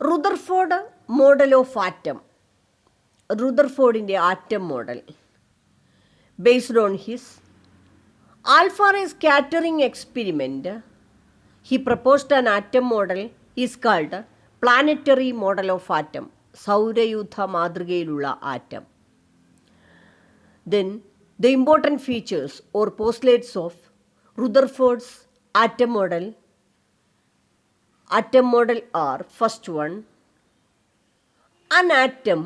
Rutherford model of atom. റുദർഫോർഡിൻ്റെ atom model based on his alpha ray scattering experiment, he proposed an atom model is called planetary model of atom, സൗരയൂഥ മാതൃകയിലുള്ള atom. Then the important features or postulates of Rutherford's atom model are: first one, an atom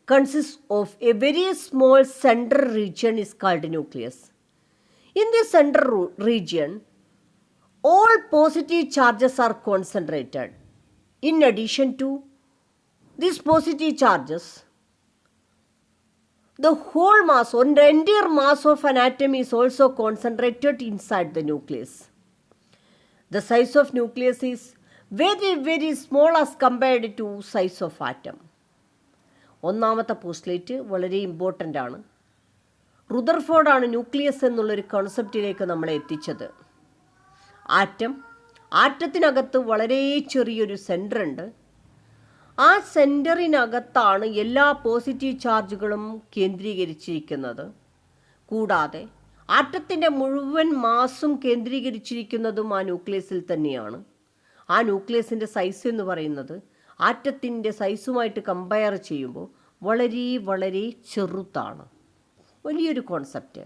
consists of a very small central region is called nucleus. In the central region, all positive charges are concentrated. In addition to these positive charges, the whole mass or the entire mass of an atom is also concentrated inside the nucleus. The size of nucleus is very, very small as compared to size of atom. ഒന്നാമത്തെ postulate വളരെ important ആണ്. റുദർഫോർഡാണ് nucleus എന്നുള്ളൊരു കോൺസെപ്റ്റിലേക്ക് നമ്മളെ എത്തിച്ചത്. ആറ്റത്തിനകത്ത് വളരെ ചെറിയൊരു centre ഉണ്ട്. ആ സെൻറ്ററിനകത്താണ് എല്ലാ പോസിറ്റീവ് ചാർജുകളും കേന്ദ്രീകരിച്ചിരിക്കുന്നത്. കൂടാതെ ആറ്റത്തിൻ്റെ മുഴുവൻ മാസും കേന്ദ്രീകരിച്ചിരിക്കുന്നതും ആ ന്യൂക്ലിയസിൽ തന്നെയാണ്. ആ ന്യൂക്ലിയസിൻ്റെ സൈസ് എന്ന് പറയുന്നത് ആറ്റത്തിൻ്റെ സൈസുമായിട്ട് കമ്പയർ ചെയ്യുമ്പോൾ വളരെ വളരെ ചെറുതാണ്. വലിയൊരു concept.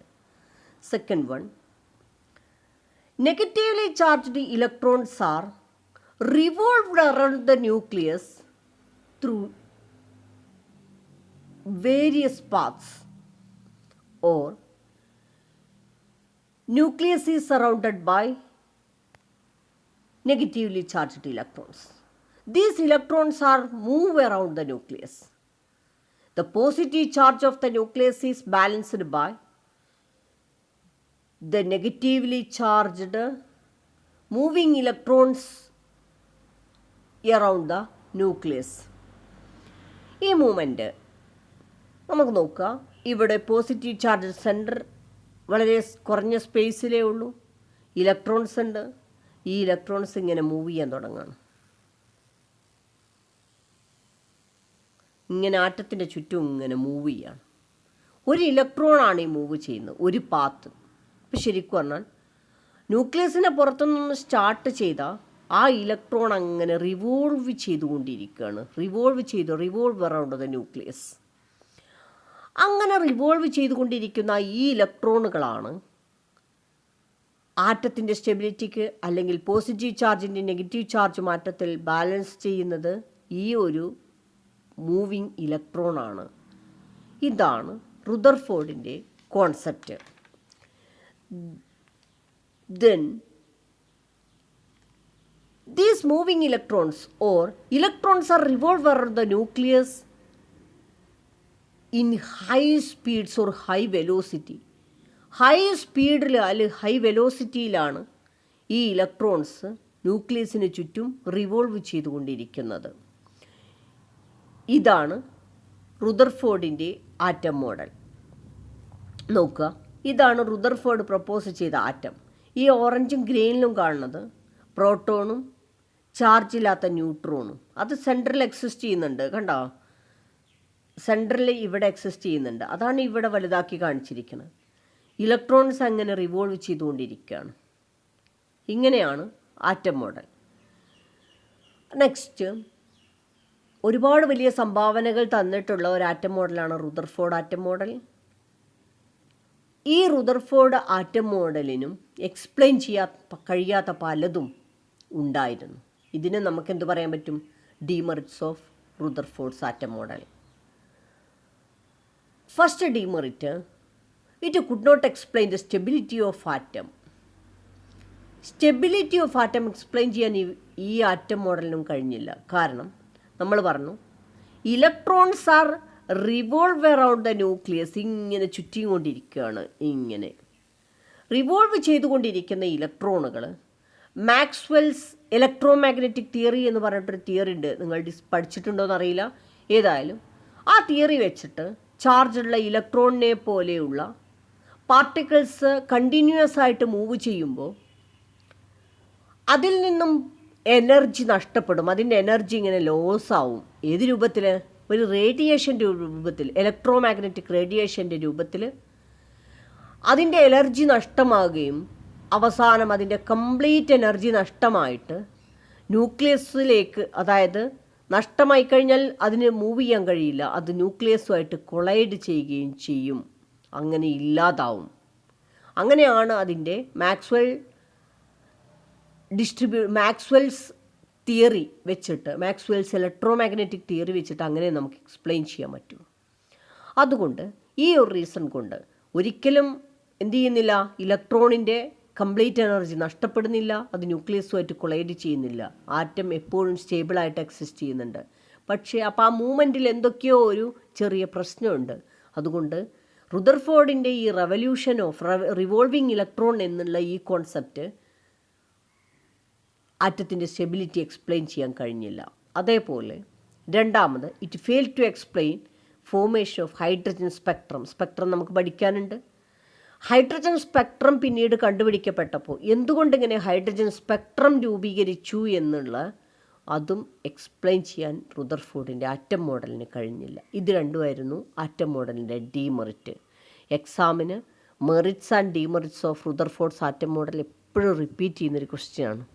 Second one, negatively charged electrons are revolved around the nucleus through various paths, or nucleus is surrounded by negatively charged electrons. These electrons are move around the nucleus. The positive charge of the nucleus is balanced by the negatively charged moving electrons around the nucleus. ഈ movement നമുക്ക് നോക്കാം. ഇവിടെ positive charge centre വളരെ കുറഞ്ഞ സ്പേസിലേ ഉള്ളൂ. Electrons ഉണ്ട്. ഈ electrons ഇങ്ങനെ മൂവ് ചെയ്യാൻ തുടങ്ങുകയാണ്. ഇങ്ങനെ ആറ്റത്തിൻ്റെ ചുറ്റും ഇങ്ങനെ മൂവ് ചെയ്യാണ്. ഒരു ഇലക്ട്രോണാണ് ഈ മൂവ് ചെയ്യുന്നത്, ഒരു പാത്ത്. ഇപ്പം ശരിക്കും പറഞ്ഞാൽ ന്യൂക്ലിയസിനെ പുറത്തുനിന്ന് സ്റ്റാർട്ട് ചെയ്ത ആ ഇലക്ട്രോൺ അങ്ങനെ റിവോൾവ് ചെയ്തുകൊണ്ടിരിക്കുകയാണ്. Revolve around the nucleus. അങ്ങനെ റിവോൾവ് ചെയ്തുകൊണ്ടിരിക്കുന്ന ഈ ഇലക്ട്രോണുകളാണ് ആറ്റത്തിൻ്റെ സ്റ്റെബിലിറ്റിക്ക് അല്ലെങ്കിൽ പോസിറ്റീവ് ചാർജിൻ്റെ നെഗറ്റീവ് ചാർജ് മാറ്റത്തിൽ ബാലൻസ് ചെയ്യുന്നത് ഈ ഒരു മൂവിങ് ഇലക്ട്രോണാണ്. ഇതാണ് റുദർഫോർഡിൻ്റെ concept. Then these moving electrons or electrons are revolve around the nucleus in high speeds or high velocity. High സ്പീഡിൽ അല്ലെങ്കിൽ ഹൈ വെലോസിറ്റിയിലാണ് ഈ ഇലക്ട്രോൺസ് ന്യൂക്ലിയസിന് ചുറ്റും റിവോൾവ് ചെയ്തുകൊണ്ടിരിക്കുന്നത്. ഇതാണ് റുദർഫോർഡിൻ്റെ ആറ്റം മോഡൽ. നോക്കുക, ഇതാണ് റുദർഫോർഡ് പ്രപ്പോസ് ചെയ്ത ആറ്റം. ഈ ഓറഞ്ചും ഗ്രീനിലും കാണുന്നത് പ്രോട്ടോണും ചാർജില്ലാത്ത ന്യൂട്രോണും. അത് സെൻട്രൽ എക്സിസ്റ്റ് ചെയ്യുന്നുണ്ട്. കണ്ടോ, സെൻട്രൽ ഇവിടെ എക്സിസ്റ്റ് ചെയ്യുന്നുണ്ട്. അതാണ് ഇവിടെ വലുതാക്കി കാണിച്ചിരിക്കുന്നത്. ഇലക്ട്രോൺസ് അങ്ങനെ റിവോൾവ് ചെയ്തുകൊണ്ടിരിക്കുകയാണ്. ഇങ്ങനെയാണ് ആറ്റം മോഡൽ. നെക്സ്റ്റ്, ഒരുപാട് വലിയ സംഭാവനകൾ തന്നിട്ടുള്ള ഒരു ആറ്റം മോഡലാണ് റുദർഫോർഡ് ആറ്റം മോഡൽ. ഈ റുദർഫോർഡ് ആറ്റം മോഡലിനും എക്സ്പ്ലെയിൻ കഴിയാത്ത പലതും ഉണ്ടായിരുന്നു. ഇതിന് നമുക്കെന്ത് പറയാൻ പറ്റും? Demerits of Rutherford's atom model. First demerit, it could not explain the stability of atom. Stability of atom explain ചെയ്യാൻ ഈ ആറ്റം മോഡലിനും കഴിഞ്ഞില്ല. കാരണം നമ്മൾ പറഞ്ഞു electrons are revolve around the nucleus. ഇങ്ങനെ ചുറ്റിക്കൊണ്ടിരിക്കുകയാണ്. ഇങ്ങനെ റിവോൾവ് ചെയ്തുകൊണ്ടിരിക്കുന്ന ഇലക്ട്രോണുകൾ മാക്സ്വെൽസ് ഇലക്ട്രോ മാഗ്നറ്റിക് തിയറി എന്ന് പറഞ്ഞിട്ടൊരു തിയറി ഉണ്ട്. നിങ്ങൾ പഠിച്ചിട്ടുണ്ടോയെന്ന് അറിയില്ല. ഏതായാലും ആ തിയറി വെച്ചിട്ട് ചാർജുള്ള ഇലക്ട്രോണിനെ പോലെയുള്ള പാർട്ടിക്കിൾസ് കണ്ടിന്യൂസ് ആയിട്ട് മൂവ് ചെയ്യുമ്പോൾ അതിൽ നിന്നും എനർജി നഷ്ടപ്പെടും, അതിൻ്റെ എനർജി ഇങ്ങനെ ലോസ് ആവും. ഏത് രൂപത്തിൽ? ഒരു റേഡിയേഷൻ്റെ രൂപത്തിൽ, ഇലക്ട്രോ മാഗ്നറ്റിക് റേഡിയേഷൻ്റെ രൂപത്തിൽ അതിൻ്റെ എനർജി നഷ്ടമാകുകയും അവസാനം അതിൻ്റെ കംപ്ലീറ്റ് എനർജി നഷ്ടമായിട്ട് ന്യൂക്ലിയസിലേക്ക്, അതായത് നഷ്ടമായി കഴിഞ്ഞാൽ അതിന് മൂവ് ചെയ്യാൻ കഴിയില്ല, അത് ന്യൂക്ലിയസുമായിട്ട് കൊളൈഡ് ചെയ്യുകയും ചെയ്യും, അങ്ങനെ ഇല്ലാതാവും. അങ്ങനെയാണ് അതിൻ്റെ മാക്സ്വെൽസ് തിയറി വെച്ചിട്ട്, മാക്സ്വെൽസ് ഇലക്ട്രോ മാഗ്നറ്റിക് തിയറി വെച്ചിട്ട് അങ്ങനെ നമുക്ക് എക്സ്പ്ലെയിൻ ചെയ്യാൻ പറ്റും. അതുകൊണ്ട് ഈ ഒരു റീസൺ കൊണ്ട് ഒരിക്കലും എന്ത് ചെയ്യുന്നില്ല, ഇലക്ട്രോണിൻ്റെ കംപ്ലീറ്റ് എനർജി നഷ്ടപ്പെടുന്നില്ല, അത് ന്യൂക്ലിയസുമായിട്ട് കൊളൈഡ് ചെയ്യുന്നില്ല, ആറ്റം എപ്പോഴും സ്റ്റേബിളായിട്ട് എക്സിസ്റ്റ് ചെയ്യുന്നുണ്ട്. പക്ഷേ അപ്പോൾ ആ മൂവ്മെൻറ്റിൽ എന്തൊക്കെയോ ഒരു ചെറിയ പ്രശ്നമുണ്ട്. അതുകൊണ്ട് റുദർഫോർഡിൻ്റെ ഈ റെവല്യൂഷൻ ഓഫ് റിവോൾവിങ് ഇലക്ട്രോൺ എന്നുള്ള ഈ കോൺസെപ്റ്റ് ആറ്റത്തിൻ്റെ സ്റ്റെബിലിറ്റി എക്സ്പ്ലെയിൻ ചെയ്യാൻ കഴിഞ്ഞില്ല. അതേപോലെ രണ്ടാമത്, it fail to explain formation of hydrogen spectrum നമുക്ക് പഠിക്കാനുണ്ട്. ഹൈഡ്രജൻ സ്പെക്ട്രം പിന്നീട് കണ്ടുപിടിക്കപ്പെട്ടപ്പോൾ എന്തുകൊണ്ടിങ്ങനെ ഹൈഡ്രജൻ സ്പെക്ട്രം രൂപീകരിച്ചു എന്നുള്ള അതും എക്സ്പ്ലെയിൻ ചെയ്യാൻ റുദർഫോർഡിൻ്റെ ആറ്റം മോഡലിന് കഴിഞ്ഞില്ല. ഇത് രണ്ടുമായിരുന്നു ആറ്റം മോഡലിൻ്റെ ഡീമെറിറ്റ്. എക്സാമിന് merits and demerits of Rutherford's atom model എപ്പോഴും റിപ്പീറ്റ് ചെയ്യുന്നൊരു ക്വസ്റ്റ്യനാണ്.